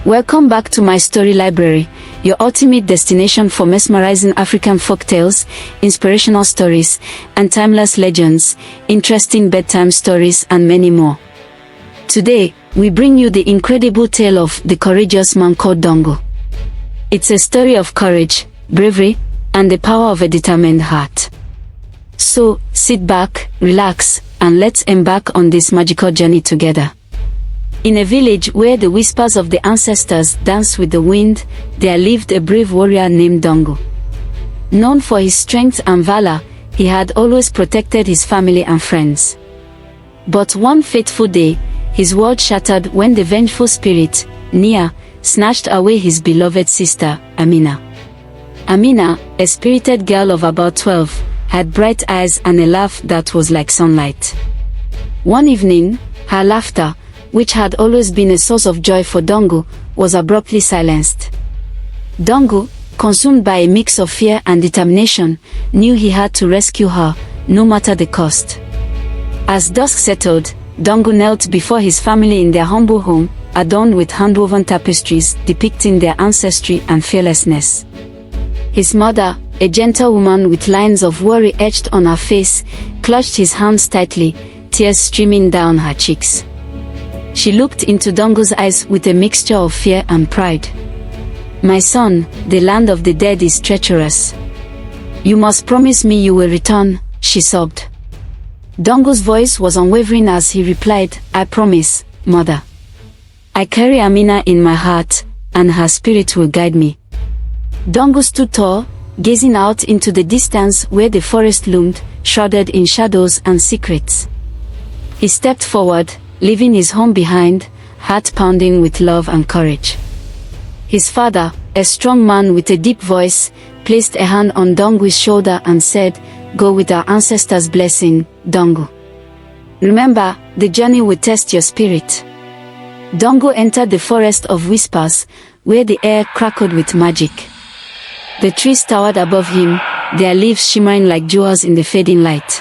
Welcome back to my story library, your ultimate destination for mesmerizing African folktales, inspirational stories, and timeless legends, interesting bedtime stories, and many more. Today, we bring you the incredible tale of the courageous man called Dungu. It's a story of courage, bravery, and the power of a determined heart. So, sit back, relax, and let's embark on this magical journey together. In a village where the whispers of the ancestors dance with the wind, there lived a brave warrior named Dungu. Known for his strength and valor, he had always protected his family and friends. But one fateful day, his world shattered when the vengeful spirit, Nia, snatched away his beloved sister, Amina. Amina, a spirited girl of about 12, had bright eyes and a laugh that was like sunlight. One evening, her laughter, which had always been a source of joy for Dungu, was abruptly silenced. Dungu, consumed by a mix of fear and determination, knew he had to rescue her, no matter the cost. As dusk settled, Dungu knelt before his family in their humble home, adorned with hand-woven tapestries depicting their ancestry and fearlessness. His mother, a gentle woman with lines of worry etched on her face, clutched his hands tightly, tears streaming down her cheeks. She looked into Dungu's eyes with a mixture of fear and pride. "My son, the land of the dead is treacherous. You must promise me you will return," she sobbed. Dungu's voice was unwavering as he replied, "I promise, mother. I carry Amina in my heart, and her spirit will guide me." Dungu stood tall, gazing out into the distance where the forest loomed, shrouded in shadows and secrets. He stepped forward, leaving his home behind, heart pounding with love and courage. His father, a strong man with a deep voice, placed a hand on Dungu's shoulder and said, "Go with our ancestors' blessing, Dungu. Remember, the journey will test your spirit." Dungu entered the forest of whispers, where the air crackled with magic. The trees towered above him, their leaves shimmering like jewels in the fading light.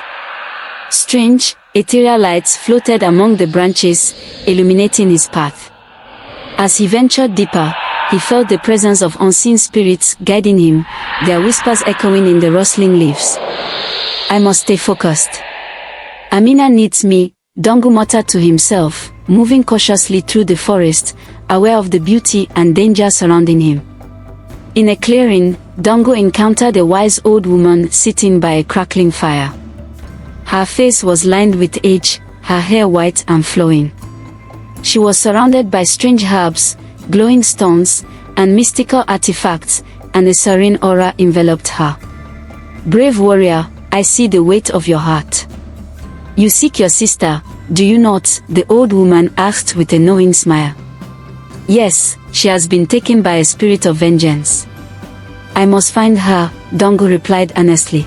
Strange, ethereal lights floated among the branches, illuminating his path. As he ventured deeper, he felt the presence of unseen spirits guiding him, their whispers echoing in the rustling leaves. "I must stay focused. Amina needs me," Dungu muttered to himself, moving cautiously through the forest, aware of the beauty and danger surrounding him. In a clearing, Dungu encountered a wise old woman sitting by a crackling fire. Her face was lined with age, her hair white and flowing. She was surrounded by strange herbs, glowing stones, and mystical artifacts, and a serene aura enveloped her. "Brave warrior, I see the weight of your heart. You seek your sister, do you not?" the old woman asked with a knowing smile. "Yes, she has been taken by a spirit of vengeance. I must find her," Dungu replied earnestly.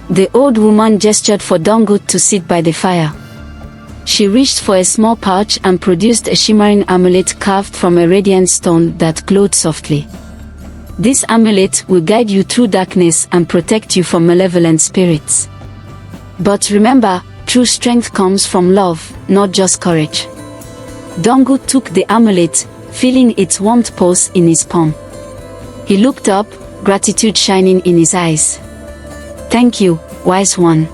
The old woman gestured for Dungu to sit by the fire. She reached for a small pouch and produced a shimmering amulet carved from a radiant stone that glowed softly. "This amulet will guide you through darkness and protect you from malevolent spirits. But remember, true strength comes from love, not just courage." Dungu took the amulet, feeling its warmth pulse in his palm. He looked up, gratitude shining in his eyes. "Thank you, wise one.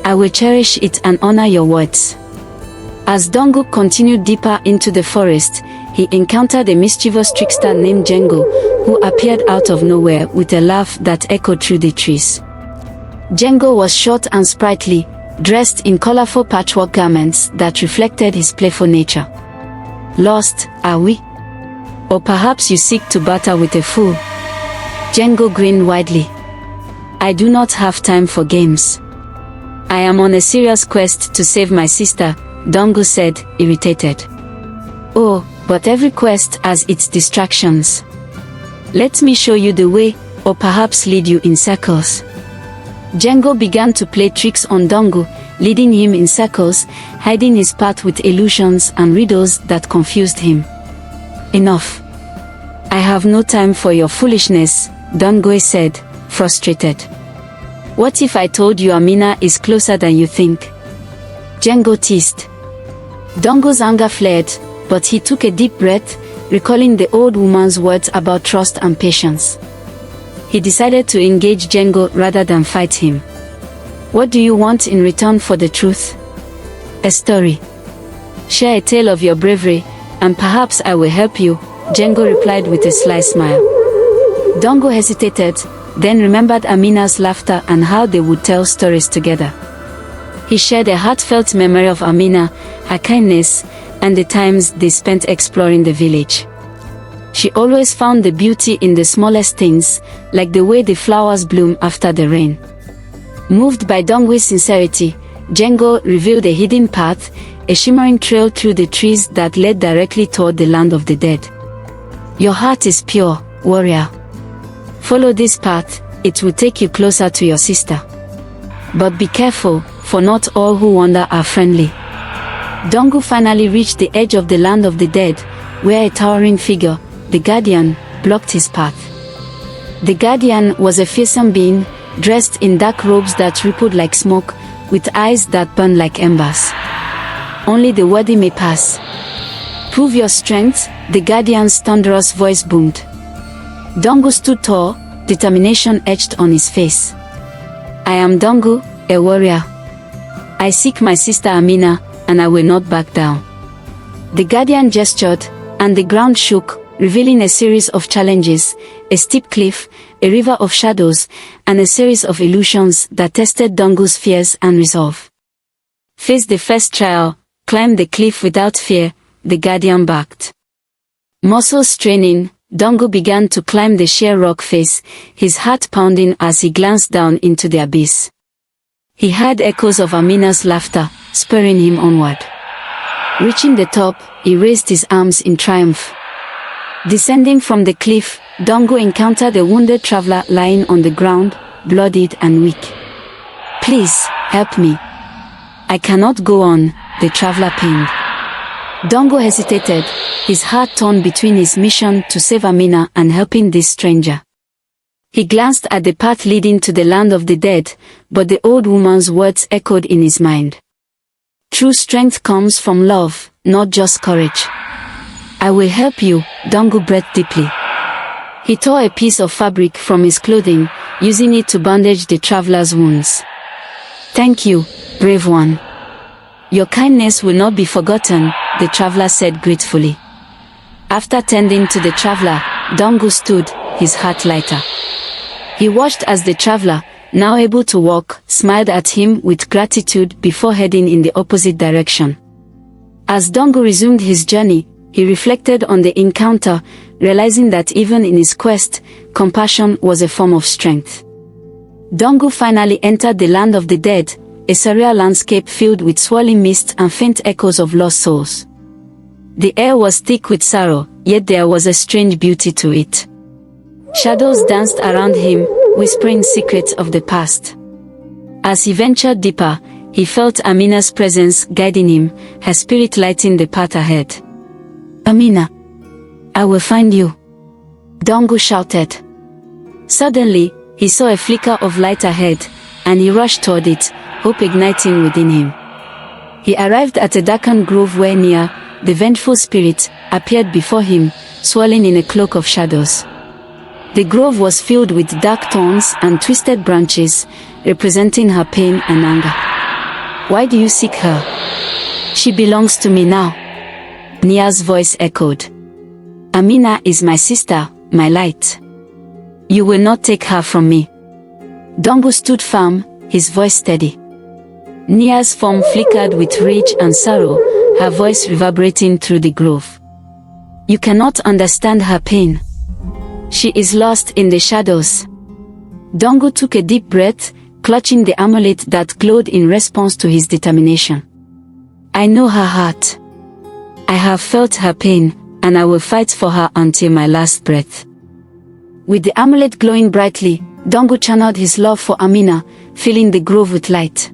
I will cherish it and honor your words." As Dungu continued deeper into the forest, he encountered a mischievous trickster named Jengo, who appeared out of nowhere with a laugh that echoed through the trees. Jengo was short and sprightly, dressed in colorful patchwork garments that reflected his playful nature. "Lost, are we? Or perhaps you seek to battle with a fool?" Jengo grinned widely. "I do not have time for games. I am on a serious quest to save my sister," Dungu said, irritated. "Oh, but every quest has its distractions. Let me show you the way, or perhaps lead you in circles." Jengo began to play tricks on Dungu, leading him in circles, hiding his path with illusions and riddles that confused him. "Enough. I have no time for your foolishness," Dungu said, frustrated. "What if I told you Amina is closer than you think?" Jengo teased. Dungu's anger flared, but he took a deep breath, recalling the old woman's words about trust and patience. He decided to engage Django rather than fight him. What do you want in return for the truth? A story. Share a tale of your bravery, and perhaps I will help you, Django replied with a sly smile. Dungu hesitated, then remembered Amina's laughter and how they would tell stories together. He shared a heartfelt memory of Amina, her kindness, and the times they spent exploring the village. She always found the beauty in the smallest things, like the way the flowers bloom after the rain. Moved by Dungu's sincerity, Django revealed a hidden path, a shimmering trail through the trees that led directly toward the land of the dead. Your heart is pure, warrior. Follow this path, it will take you closer to your sister. But be careful, for not all who wander are friendly. Dungu finally reached the edge of the land of the dead, where a towering figure, the Guardian, blocked his path. The Guardian was a fearsome being, dressed in dark robes that rippled like smoke, with eyes that burned like embers. Only the worthy may pass. Prove your strength, the Guardian's thunderous voice boomed. Dungu stood tall, determination etched on his face. I am Dungu, a warrior. I seek my sister Amina, and I will not back down. The Guardian gestured, and the ground shook, revealing a series of challenges, a steep cliff, a river of shadows, and a series of illusions that tested Dungu's fears and resolve. Face the first trial, climb the cliff without fear, the Guardian barked. Muscles straining, Dungu began to climb the sheer rock face, his heart pounding as he glanced down into the abyss. He heard echoes of Amina's laughter, spurring him onward. Reaching the top, he raised his arms in triumph. Descending from the cliff, Dungu encountered a wounded traveler lying on the ground, bloodied and weak. Please, help me. I cannot go on, the traveler pined. Dungu hesitated, his heart torn between his mission to save Amina and helping this stranger. He glanced at the path leading to the land of the dead, but the old woman's words echoed in his mind. True strength comes from love, not just courage. I will help you, Dungu breathed deeply. He tore a piece of fabric from his clothing, using it to bandage the traveler's wounds. Thank you, brave one. Your kindness will not be forgotten, the traveler said gratefully. After tending to the traveler, Dungu stood, his heart lighter. He watched as the traveler, now able to walk, smiled at him with gratitude before heading in the opposite direction. As Dungu resumed his journey, he reflected on the encounter, realizing that even in his quest, compassion was a form of strength. Dungu finally entered the land of the dead, a surreal landscape filled with swirling mist and faint echoes of lost souls. The air was thick with sorrow, yet there was a strange beauty to it. Shadows danced around him, whispering secrets of the past. As he ventured deeper, he felt Amina's presence guiding him, her spirit lighting the path ahead. Amina, I will find you, Dungu shouted. Suddenly, he saw a flicker of light ahead, and he rushed toward it, hope igniting within him. He arrived at a darkened grove where Nia, the vengeful spirit, appeared before him, swirling in a cloak of shadows. The grove was filled with dark thorns and twisted branches, representing her pain and anger. Why do you seek her? She belongs to me now, Nia's voice echoed. Amina is my sister, my light. You will not take her from me. Dungu stood firm, his voice steady. Nia's form flickered with rage and sorrow, her voice reverberating through the grove. You cannot understand her pain. She is lost in the shadows. Dungu took a deep breath, clutching the amulet that glowed in response to his determination. I know her heart. I have felt her pain, and I will fight for her until my last breath. With the amulet glowing brightly, Dungu channeled his love for Amina, filling the grove with light.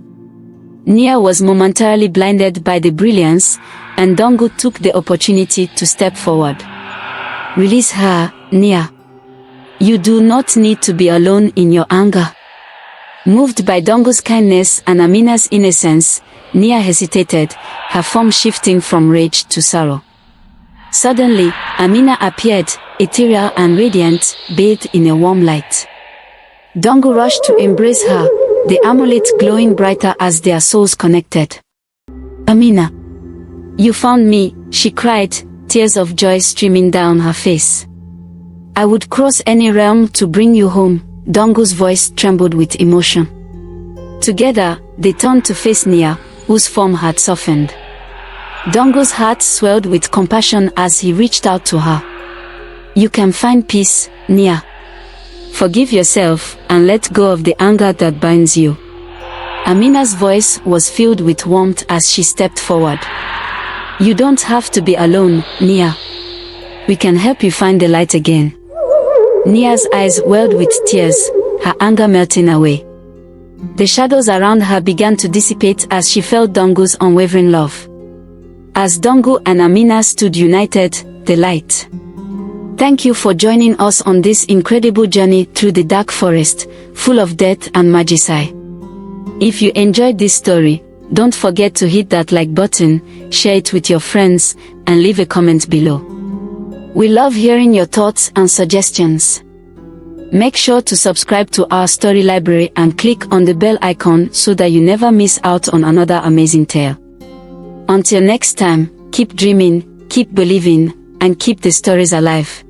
Nia was momentarily blinded by the brilliance, and Dungu took the opportunity to step forward. Release her, Nia. You do not need to be alone in your anger. Moved by Dungu's kindness and Amina's innocence, Nia hesitated, her form shifting from rage to sorrow. Suddenly, Amina appeared, ethereal and radiant, bathed in a warm light. Dungu rushed to embrace her, the amulet glowing brighter as their souls connected. "Amina, you found me," she cried, tears of joy streaming down her face. "I would cross any realm to bring you home." Dungu's voice trembled with emotion. Together, they turned to face Nia, whose form had softened. Dungu's heart swelled with compassion as he reached out to her. "You can find peace, Nia. Forgive yourself, and let go of the anger that binds you." Amina's voice was filled with warmth as she stepped forward. "You don't have to be alone, Nia. We can help you find the light again." Nia's eyes welled with tears, her anger melting away. The shadows around her began to dissipate as she felt Dungu's unwavering love. As Dungu and Amina stood united, the light. Thank you for joining us on this incredible journey through the dark forest, full of death and magicry. If you enjoyed this story, don't forget to hit that like button, share it with your friends, and leave a comment below. We love hearing your thoughts and suggestions. Make sure to subscribe to our story library and click on the bell icon so that you never miss out on another amazing tale. Until next time, keep dreaming, keep believing, and keep the stories alive.